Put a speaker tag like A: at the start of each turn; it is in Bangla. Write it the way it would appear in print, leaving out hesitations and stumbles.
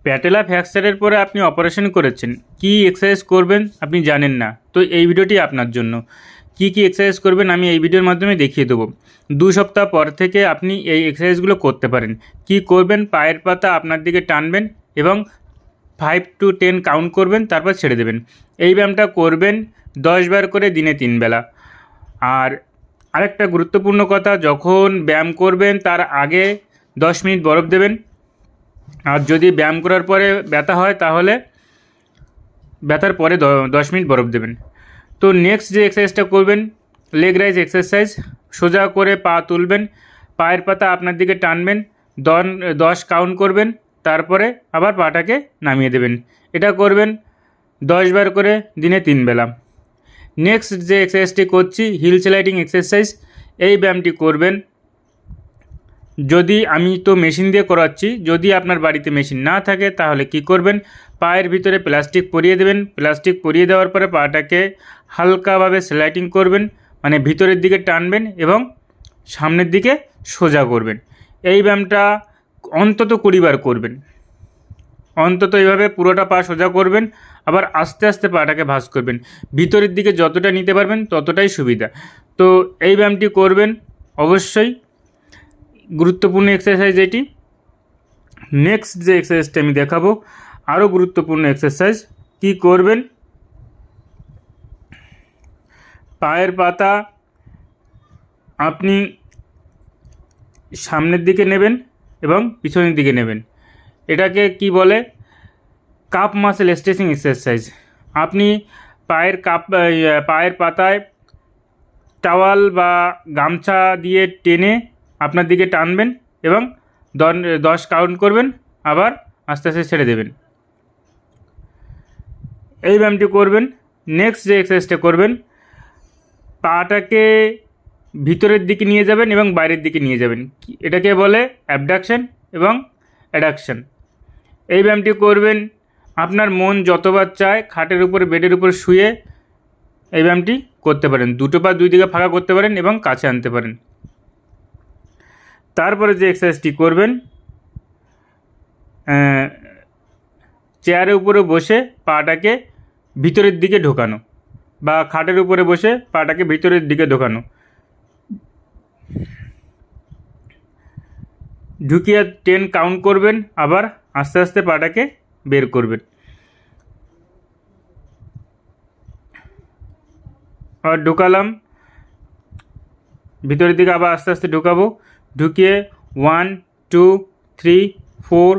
A: প্যাটেলা ফ্র্যাকচারের পরে আপনি অপারেশন করেছেন, কি এক্সারসাইজ করবেন আপনি জানেন না, তো এই ভিডিওটি আপনার জন্য। কি এক্সারসাইজ করবেন আমি এই ভিডিওর মাধ্যমে দেখিয়ে দেবো। 2 সপ্তাহ পর থেকে আপনি এই এক্সারসাইজগুলো করতে পারেন। কি করবেন, পায়ের পাতা আপনার দিকে টানবেন এবং 5 to 10 কাউন্ট করবেন, তারপর ছেড়ে দেবেন। এই ব্যায়ামটা করবেন 10 বার করে দিনে 3 বেলা। আর আরেকটা গুরুত্বপূর্ণ কথা, যখন ব্যায়াম করবেন তার আগে 10 মিনিট বরফ দেবেন। আর যদি ব্যায়াম করার পরে ব্যথা হয় তাহলে ব্যথার পরে 10 মিনিট বরফ দেবেন। তো নেক্সট যে এক্সারসাইজটা করবেন, লেগ রাইজ এক্সারসাইজ। সোজা করে পা তুলবেন, পায়ের পাতা আপনার দিকে টানবেন, 10 কাউন্ট করবেন, তারপরে আবার পাটাকে নামিয়ে দেবেন। এটা করবেন 10 বার করে দিনে 3 বেলা। নেক্সট যে এক্সারসাইজটি করছি, হিল স্লাইডিং এক্সারসাইজ। এই ব্যায়ামটি করবেন, যদি আমি তো মেশিন দিয়ে করাচ্ছি, যদি আপনার বাড়িতে মেশিন না থাকে তাহলে কি করবেন, পায়ের ভিতরে প্লাস্টিক পরিয়ে দেবেন। প্লাস্টিক পরিয়ে দেওয়ার পরে পাটাকে হালকাভাবে স্লাইডিং করবেন, মানে ভিতরের দিকে টানবেন এবং সামনের দিকে সোজা করবেন। এই ব্যায়ামটা অন্তত 20 বার করবেন। অন্তত এইভাবে পুরোটা পা সোজা করবেন, আবার আস্তে আস্তে পাটাকে ভাঁজ করবেন। ভিতরের দিকে যতটা নিতে পারবেন ততটাই সুবিধা। তো এই ব্যায়ামটি করবেন অবশ্যই, গুরুত্বপূর্ণ এক্সারসাইজ এটি। নেক্সট যে এক্সারসাইজটা আমি দেখাবো, আরও গুরুত্বপূর্ণ এক্সারসাইজ। কি করবেন, পায়ের পাতা আপনি সামনের দিকে নেবেন এবং পিছনের দিকে নেবেন। এটাকে কি বলে, কাপ মাসেল স্ট্রেচিং এক্সারসাইজ। আপনি পায়ের পাতায় টাওয়াল বা গামছা দিয়ে টেনে আপনার দিকে টানবেন এবং 10 কাউন্ট করবেন, আবার আস্তে আস্তে ছেড়ে দেবেন। এই ব্যায়ামটি করবেন। নেক্সট যে এক্সারসাইজটা করবেন, পাটাকে ভিতরের দিকে নিয়ে যাবেন এবং বাইরের দিকে নিয়ে যাবেন। এটাকে বলে অ্যাবডাকশন এবং অ্যাডাকশন। এই ব্যায়ামটি করবেন আপনার মন যতবার চায় খাটের উপরে, বেডের উপর শুয়ে এই ব্যায়ামটি করতে পারেন। দুটো পা দুই দিকে ফাঁকা করতে পারেন এবং কাছে আনতে পারেন। তারপরে যে এক্সারসাইজটি করবেন, চেয়ারের উপরে বসে পাটাকে ভিতরের দিকে ঢোকানো, বা খাটের উপরে বসে পাটাকে ভিতরের দিকে ঢোকানো। ঢুকিয়ে 10 কাউন্ট করবেন, আবার আস্তে আস্তে পাটাকে বের করবেন। আর ঢুকালাম, ভিতরের দিকে আবার আস্তে আস্তে ঢুকাবো। ঢুকিয়ে 1 2 3 4